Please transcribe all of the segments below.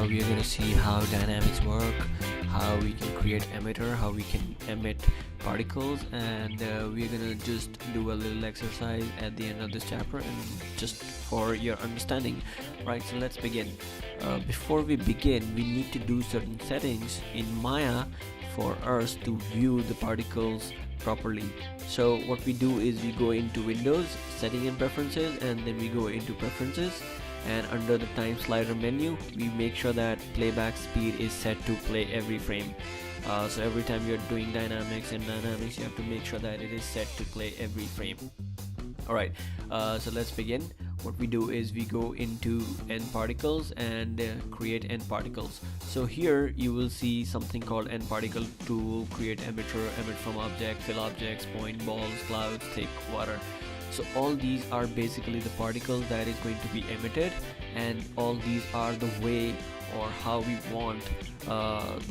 we are gonna see how dynamics work, how we can create emitter, how we can emit particles, and we're gonna just do a little exercise at the end of this chapter, and just for your understanding. Right, so let's begin. Before we begin, we need to do certain settings in Maya for us to view the particles properly. So what we do is we go into Windows, setting and preferences, and then we go into preferences, and under the time slider menu we make sure that playback speed is set to play every frame. So every time you're doing dynamics you have to make sure that it is set to play every frame. Alright, so let's begin. What we do is we go into end particles and create end particles. So here you will see something called end particle tool, create emitter, emit from object, fill objects, point, balls, clouds, thick, water. So all these are basically the particles that is going to be emitted, and all these are the way or how we want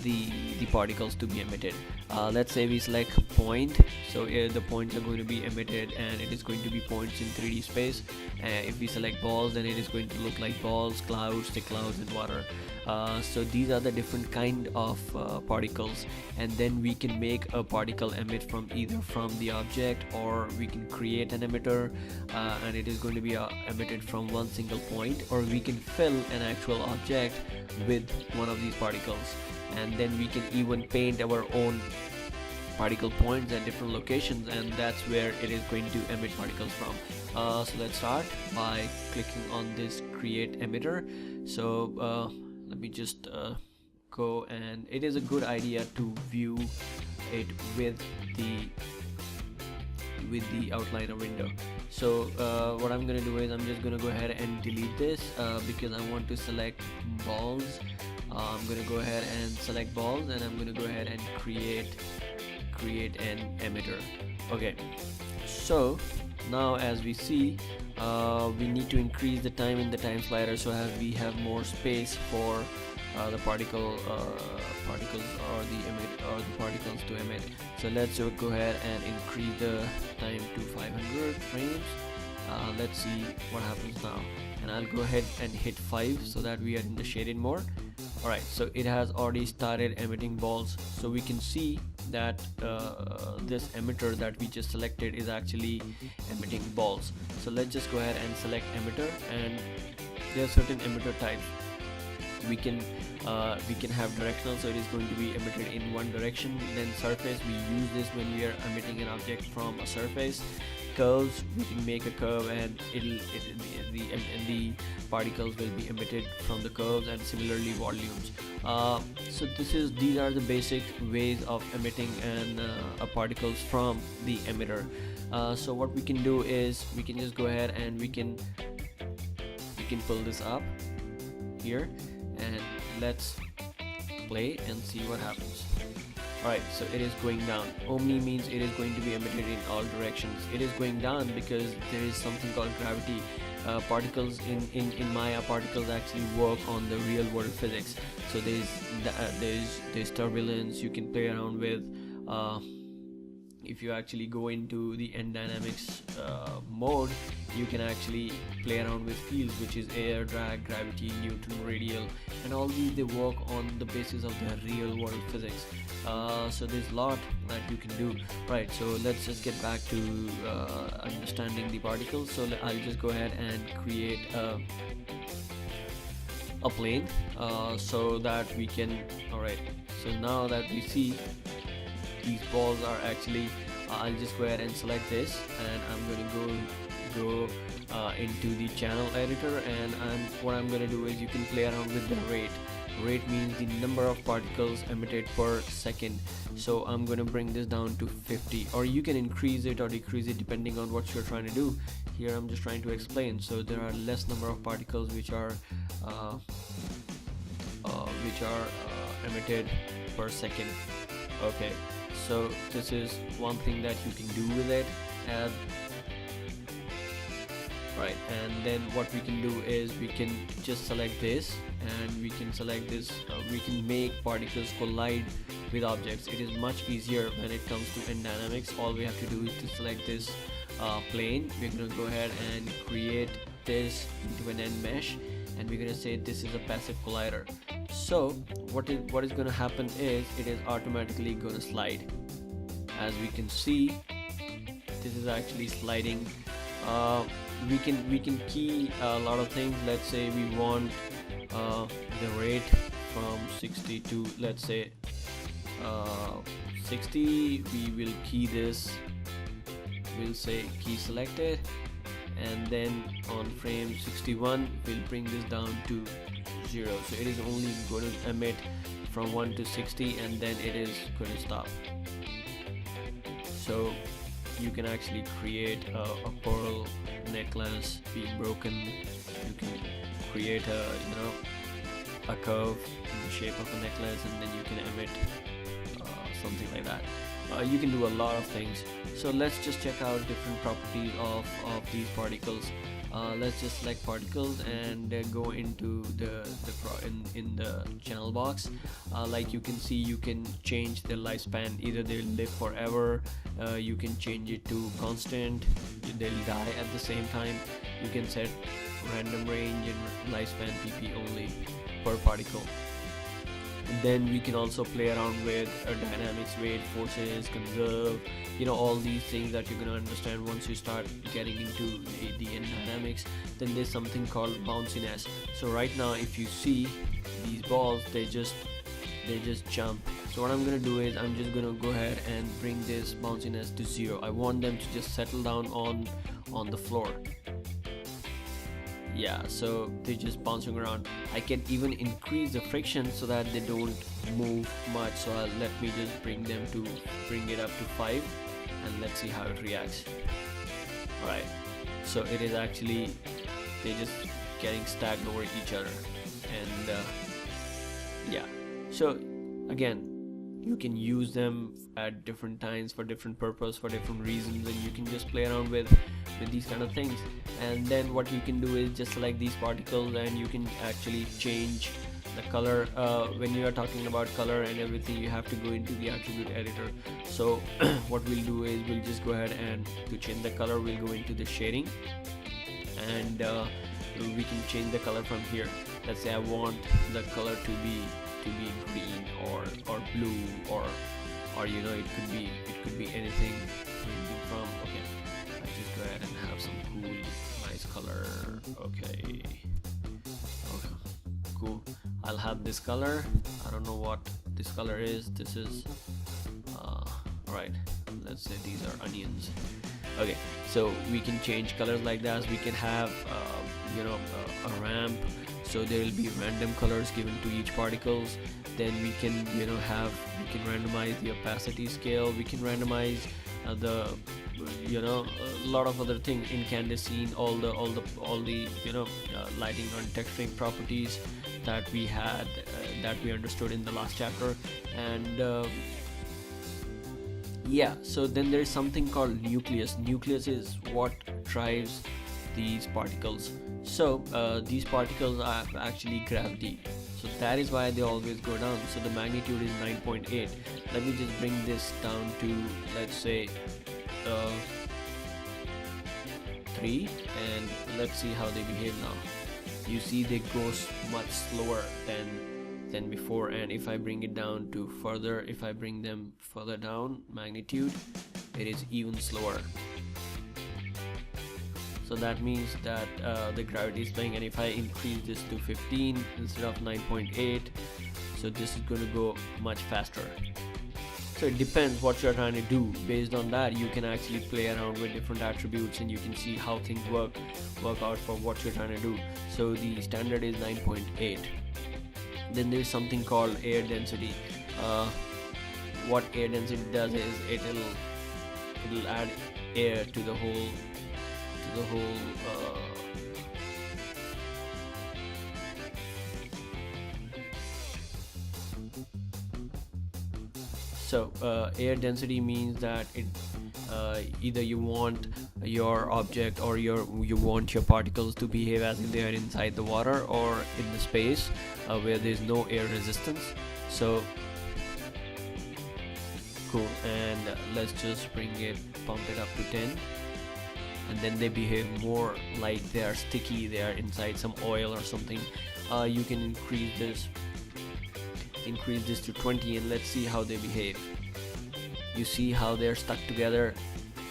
the particles to be emitted. Let's say we select point, so the points are going to be emitted and it is going to be points in 3D space. If we select balls, then it is going to look like balls, clouds, thick clouds, and water. So these are the different kind of particles, and then we can make a particle emit from either from the object, or we can create an emitter and it is going to be emitted from one single point, or we can fill an actual object with one of these particles, and then we can even paint our own particle points at different locations, and that's where it is going to emit particles from. So let's start by clicking on this create emitter. So let me just go, and it is a good idea to view it with the outliner window. So what I'm gonna do is I'm just gonna go ahead and delete this because I want to select balls. I'm gonna go ahead and select balls, and I'm gonna go ahead and create an emitter. Okay, so now as we see, we need to increase the time in the time slider so as we have more space for the particles or the particles to emit. So let's go ahead and increase the time to 500 frames. Let's see what happens now, and I'll go ahead and hit 5 so that we are in the shaded mode. Alright, so it has already started emitting balls, so we can see that this emitter that we just selected is actually emitting balls. So let's just go ahead and select emitter, and there are certain emitter types. We can have directional, so it is going to be emitted in one direction. Then surface, we use this when we are emitting an object from a surface. Curves, we can make a curve, and the particles will be emitted from the curves, and similarly volumes. So these are the basic ways of emitting particles from the emitter. So what we can do is we can just go ahead and we can pull this up here, and let's play and see what happens. Alright, so it is going down. Omni means it is going to be emitted in all directions. It is going down because there is something called gravity. Particles in Maya, particles actually work on the real world physics. So there's turbulence you can play around with. If you actually go into the end dynamics mode, you can actually play around with fields, which is air, drag, gravity, Newton, radial, and all these, they work on the basis of the real world physics. So there's a lot that you can do. Right, so let's just get back to understanding the particles. So I'll just go ahead and create a plane so that we can. Alright, so now that we see these balls are actually, I'll just go ahead and select this, and I'm going to go into the channel editor, and what I'm going to do is you can play around with the rate. Rate means the number of particles emitted per second. So I'm going to bring this down to 50, or you can increase it or decrease it depending on what you're trying to do. Here I'm just trying to explain. So there are less number of particles which are emitted per second. Okay, so this is one thing that you can do with it. Right, and then what we can do is we can just select this, and we can select this. We can make particles collide with objects. It is much easier when it comes to end dynamics. All we have to do is to select this plane. We're going to go ahead and create this into an end mesh, and we're gonna say this is a passive collider. So what is gonna happen is it is automatically gonna slide. As we can see, this is actually sliding. We can key a lot of things. Let's say we want the rate from 60 to, let's say 60. We will key this, we'll say key selected, and then on frame 61 we'll bring this down to 0. So it is only going to emit from 1 to 60, and then it is going to stop. So you can actually create a pearl necklace being broken. You can create a curve in the shape of a necklace, and then you can emit something like that. You can do a lot of things. So let's just check out different properties of these particles. Let's just select particles and go into in the channel box. Like you can see, you can change their lifespan. Either they'll live forever, you can change it to constant, they'll die at the same time. You can set random range and lifespan pp only per particle. And then we can also play around with dynamics, weight, forces, conserve, all these things that you're going to understand once you start getting into the dynamics. Then there's something called bounciness. So right now if you see these balls, they just jump. So what I'm going to do is I'm just going to go ahead and bring this bounciness to 0. I want them to just settle down on the floor. Yeah, so they're just bouncing around. I can even increase the friction so that they don't move much. So let me just bring it up to 5, and let's see how it reacts. Alright, so it is actually, they're just getting stacked over each other. And yeah, so again, you can use them at different times for different purpose, for different reasons, and you can just play around with these kind of things. And then what you can do is just select these particles, and you can actually change the color. When you are talking about color and everything, you have to go into the attribute editor. So what we'll do is we'll just go ahead and to change the color, we'll go into the shading, and we can change the color from here. Let's say I want the color to be green or blue, or it could be anything ranging from, okay, let's just go ahead and have some cool nice color. Okay, cool. I'll have this color. I don't know what this color is. This is right, let's say these are onions. Okay, so we can change colors like that. We can have a ramp, so there will be random colors given to each particles. Then we can we can randomize the opacity scale. We can randomize a lot of other things, incandescent, all the lighting and texturing properties that we had that we understood in the last chapter. And yeah, so then there's something called nucleus. Nucleus is what drives these particles. So these particles are actually gravity, so that is why they always go down. So the magnitude is 9.8. Let me just bring this down to, let's say 3, and let's see how they behave now. You see they go much slower than before, and if I bring it down to further, if I bring them further down magnitude, it is even slower. So that means that the gravity is playing. And if I increase this to 15 instead of 9.8, so this is going to go much faster. So it depends what you're trying to do. Based on that, you can actually play around with different attributes, and you can see how things work out for what you're trying to do. So the standard is 9.8. Then there's something called air density. What air density does is it'll add air to the whole air density means that it either you want your object or you want your particles to behave as if they are inside the water or in the space where there's no air resistance. So cool. And let's just pump it up to 10. and then they behave more like they are sticky, they are inside some oil or something, you can increase this to 20, and let's see how they behave. You see how they're stuck together.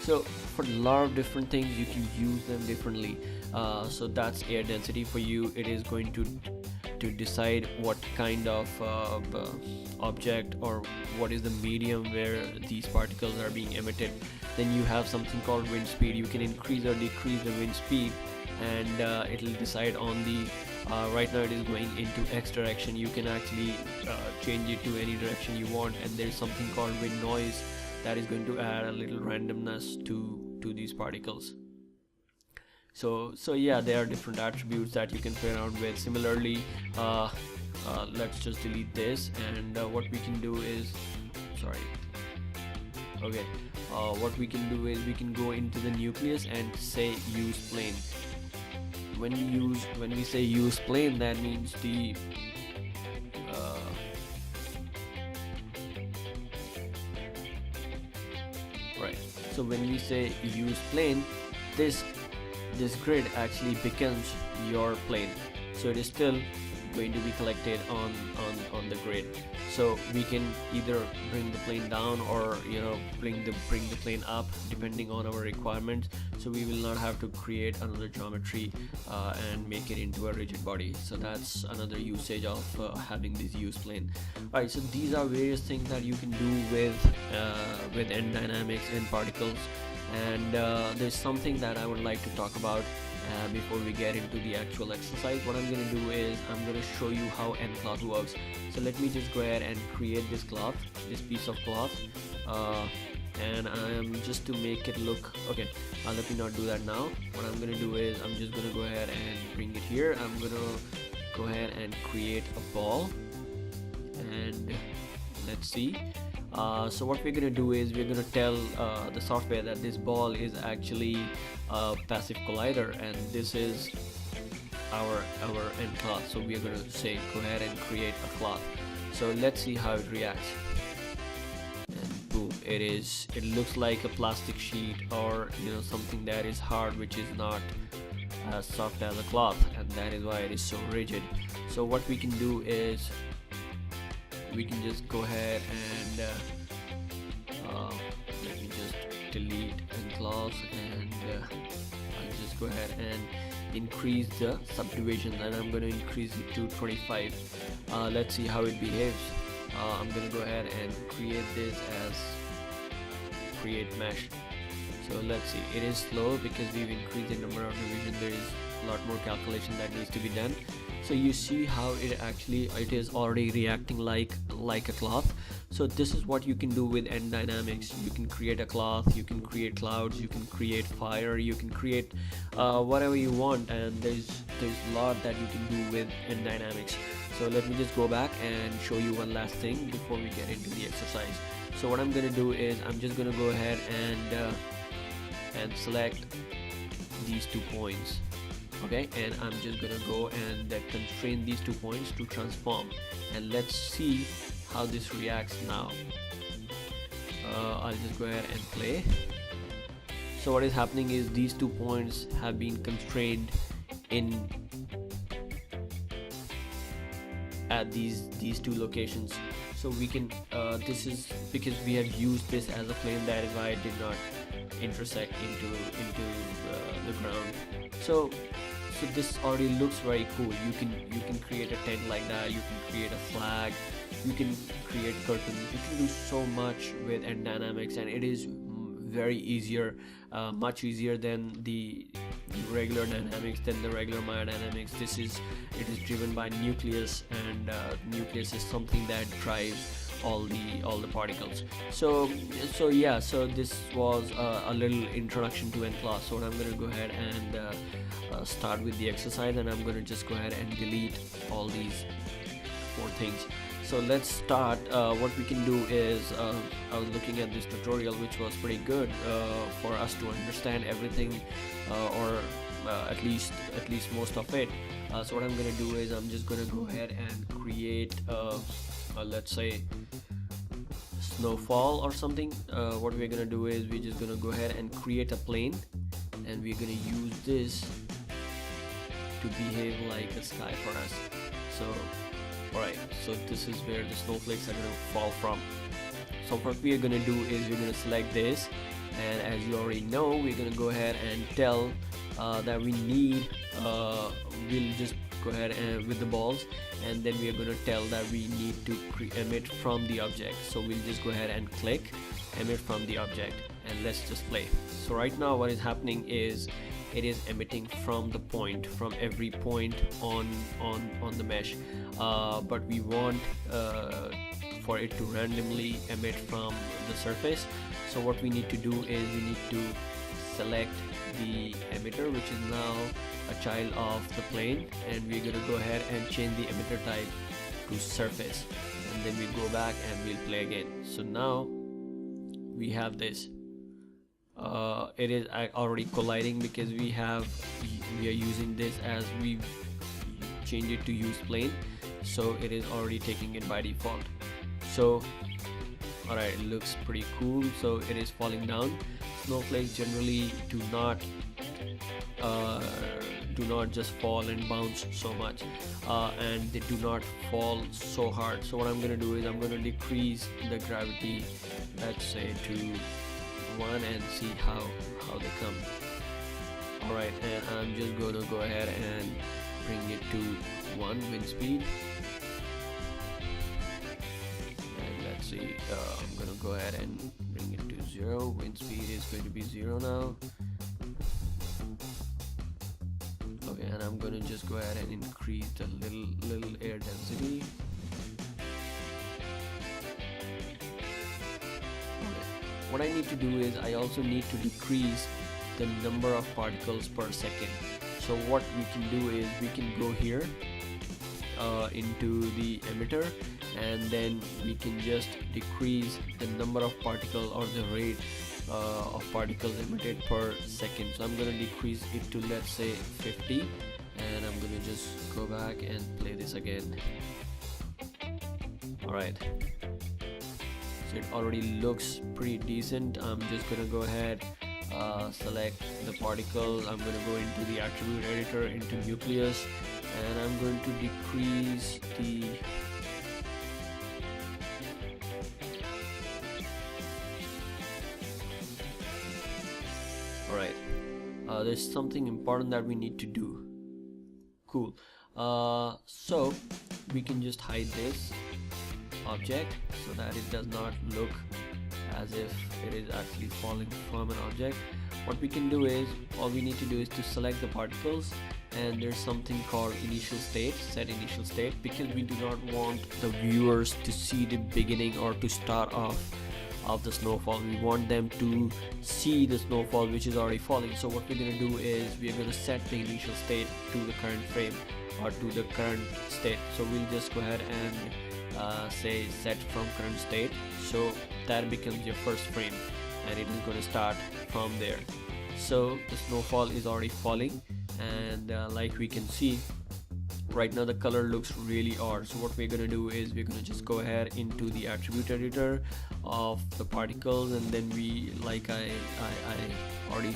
So for a lot of different things you can use them differently. So that's air density for you. It is going to decide what kind of object, or what is the medium where these particles are being emitted. Then you have something called wind speed. You can increase or decrease the wind speed, and it will decide on the right now it is going into X direction. You can actually change it to any direction you want, and there's something called wind noise that is going to add a little randomness to these particles. So yeah, there are different attributes that you can play around with. Similarly, let's just delete this, and what we can do is, what we can do is we can go into the nucleus and say use plane. When we say use plane, that means the right. So when we say use plane, this grid actually becomes your plane. So it is still going to be collected on the grid. So we can either bring the plane down, or bring the plane up, depending on our requirements. So we will not have to create another geometry and make it into a rigid body. So that's another usage of having this use plane. Alright, so these are various things that you can do with end dynamics and particles. And there's something that I would like to talk about before we get into the actual exercise. What I'm going to do is I'm going to show you how end cloth works. So let me just go ahead and create this piece of cloth, and I am just to make it look okay. Let me not do that now. What I'm going to do is I'm just going to go ahead and bring it here. I'm going to go ahead and create a ball, and let's see. So what we're going to do is we're going to tell the software that this ball is actually a passive collider, and this is our end cloth. So we're going to say go ahead and create a cloth. So let's see how it reacts. And boom, it looks like a plastic sheet, or something that is hard, which is not as soft as a cloth, and that is why it is so rigid. So what we can do is we can just go ahead and let me just delete end cloth, and I'll just go ahead and increase the subdivision, and I'm going to increase it to 25. Let's see how it behaves. I'm going to go ahead and create this as create mesh. So let's see, it is slow because we've increased the number of division. There is a lot more calculation that needs to be done. So you see how it is already reacting like a cloth. So this is what you can do with end dynamics. You can create a cloth, you can create clouds, you can create fire, you can create whatever you want, and there's a lot that you can do with end dynamics. So let me just go back and show you one last thing before we get into the exercise. So what I'm going to do is I'm just going to go ahead and select these 2 points. Okay, and I'm just gonna go and constrain these 2 points to transform, and let's see how this reacts now. I'll just go ahead and play. So what is happening is these 2 points have been constrained at these 2 locations. So we can this is because we have used this as a plane, that is why it did not intersect into the ground. So this already looks very cool. You can create a tent like that, you can create a flag, you can create curtains, you can do so much with end dynamics, and it is very easier, much easier than the regular dynamics, than the regular Maya dynamics. It is driven by nucleus, and nucleus is something that drives all the particles. So this was a little introduction to end cloth. So I'm going to go ahead and start with the exercise, and I'm going to just go ahead and delete all these 4 things. So let's start. What we can do is I was looking at this tutorial, which was pretty good for us to understand everything, or at least most of it. So what I'm going to do is I'm just going to go ahead and create let's say snowfall or something. What we're going to do is we're just going to go ahead and create a plane, and we're gonna use this to behave like a sky for us. So alright, so this is where the snowflakes are gonna fall from. So what we are gonna do is we're gonna select this, and as you already know, we're gonna go ahead and tell that we need we'll just go ahead and with the balls, and then we are going to tell that we need to emit from the object. So we'll just go ahead and click emit from the object, and let's just play. So right now what is happening is it is emitting from the point, from every point on the mesh, but we want for it to randomly emit from the surface. So what we need to do is we need to select the emitter, which is now a child of the plane, and we're going to go ahead and change the emitter type to surface, and then we go back and we'll play again. So now we have this. It is already colliding because we are using this as we change it to use plane, so it is already taking it by default. So alright, it looks pretty cool. So it is falling down. Snowflakes generally do not just fall and bounce so much, and they do not fall so hard. So what I'm going to do is I'm going to decrease the gravity, let's say to 1, and see how they come. Alright, and I'm just going to go ahead and bring it to 1 wind speed, and let's see, I'm going to go ahead and bring it to 0. Wind speed is going to be 0 now. Okay, and I'm going to just go ahead and increase the little air density. Okay. What I need to do is I also need to decrease the number of particles per second. So what we can do is we can go here into the emitter, and then we can just decrease the number of particles or the rate of particles emitted per second. So I'm going to decrease it to, let's say, 50, and I'm going to just go back and play this again. Alright, so it already looks pretty decent. I'm just going to go ahead, select the particle. I'm going to go into the attribute editor, into nucleus, and I'm going to decrease the Alright, there's something important that we need to do. Cool. So we can just hide this object so that it does not look as if it is actually falling from an object. What we can do is, all we need to do is to select the particles, and there's something called initial state, set initial state, because we do not want the viewers to see the beginning or to start off of the snowfall. We want them to see the snowfall which is already falling. So what we're going to do is we're going to set the initial state to the current frame or to the current state. So we'll just go ahead and say set from current state, so that becomes your first frame, and it is going to start from there. So the snowfall is already falling, and like we can see right now the color looks really odd. So what we're going to do is we're going to just go ahead into the attribute editor of the particles, and then we, like I already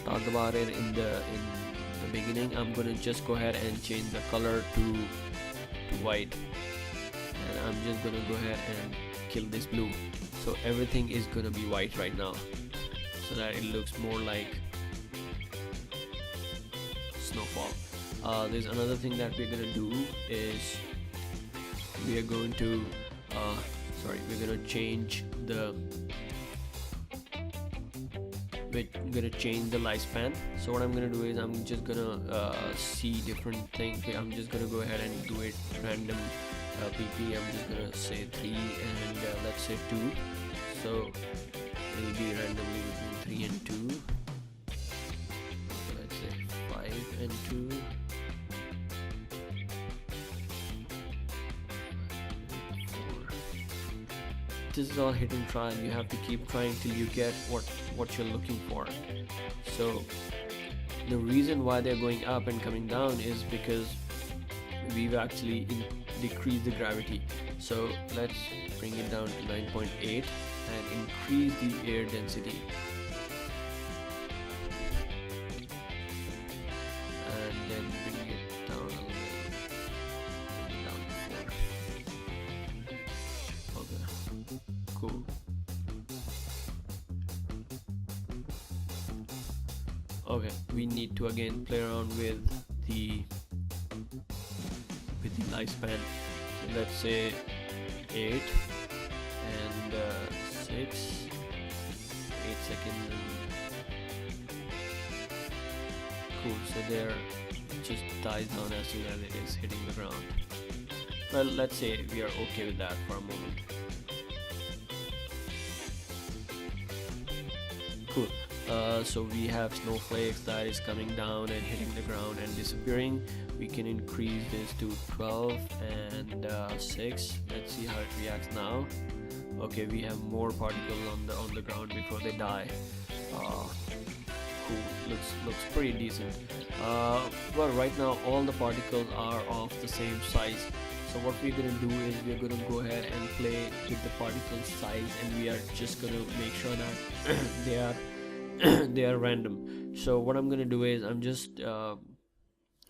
talked about it in the beginning, I'm going to just go ahead and change the color to white, and I'm just going to go ahead and kill this blue. So everything is going to be white right now, so that it looks more like snowfall. There's another thing that we're going to do is we are going to we're going to change the lifespan. So what I'm going to do is I'm just going to see different things. Okay, I'm just going to go ahead and do it random pp. I'm just going to say 3 and let's say 2. So it'll be randomly between 3 and 2. So let's say 5 and 2. This is all hit and try, and you have to keep trying till you get what you're looking for. So the reason why they're going up and coming down is because we've actually decreased the gravity. So let's bring it down to 9.8 and increase the air density. Okay, we need to again play around with the lifespan. So let's say 8 and 6, 8 seconds. Cool. So there, it just dies down as soon as it is hitting the ground. Well, let's say we are okay with that for a moment. Cool. So we have snowflakes that is coming down and hitting the ground and disappearing. We can increase this to 12 and 6. Let's see how it reacts now. Okay, we have more particles on the ground before they die. Cool. Looks pretty decent. Well, right now all the particles are of the same size. So what we're gonna do is we're gonna go ahead and play with the particle size, and we are just gonna make sure that they are they are random. So what I'm gonna do is I'm just right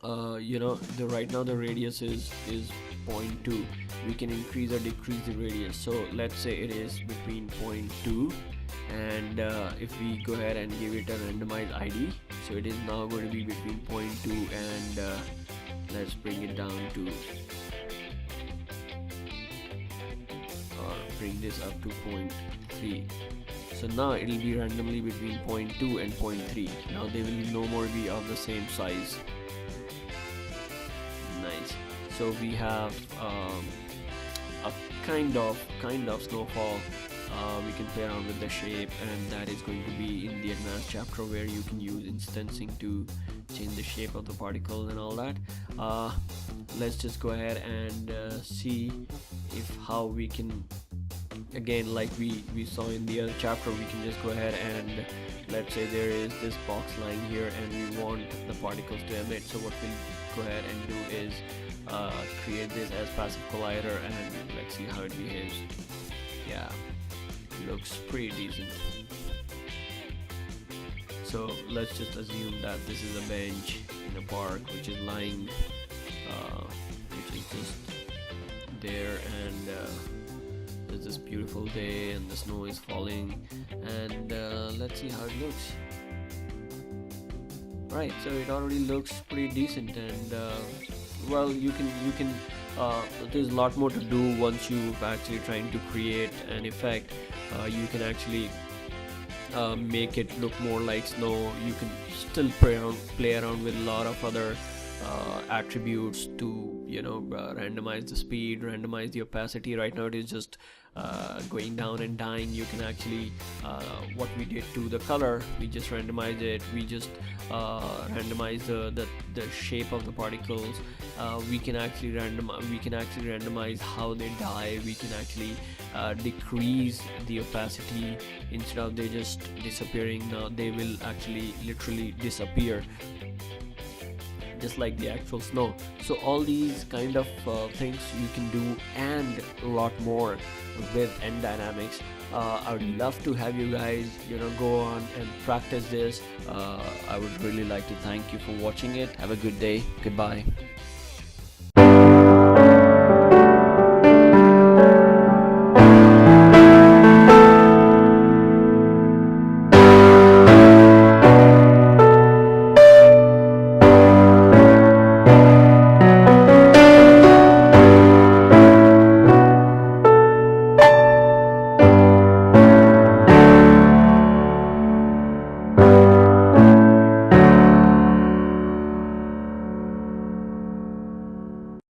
now the radius is 0.2. We can increase or decrease the radius. So let's say it is between 0.2, and if we go ahead and give it a randomized ID, so it is now going to be between 0.2 and let's bring it down to, or bring this up to 0.3. So now it will be randomly between 0.2 and 0.3. Now they will no more be of the same size. Nice. So we have a kind of snowfall. We can play around with the shape, and that is going to be in the advanced chapter where you can use instancing to change the shape of the particles and all that. Let's just go ahead and see if how we can, again, like we saw in the other chapter, we can just go ahead and let's say there is this box lying here and we want the particles to emit. So what we'll go ahead and do is create this as passive collider, and let's see how it behaves. Yeah, looks pretty decent. So let's just assume that this is a bench in a park which is lying, which is just there, and it's this beautiful day and the snow is falling, and let's see how it looks. Right, so it already looks pretty decent, and well, you can there's a lot more to do once you've actually trying to create an effect. You can actually make it look more like snow. You can still play around with a lot of other attributes to randomize the speed, randomize the opacity. Right now it is just going down and dying. You can actually what we did to the color, we just randomize it. We just randomize the shape of the particles. We can actually randomize how they die. We can actually decrease the opacity. Instead of they just disappearing, now they will actually literally disappear, just like the actual snow. So all these kind of things you can do, and a lot more with N Dynamics. I would love to have you guys go on and practice this. I would really like to thank you for watching it. Have a good day. Goodbye.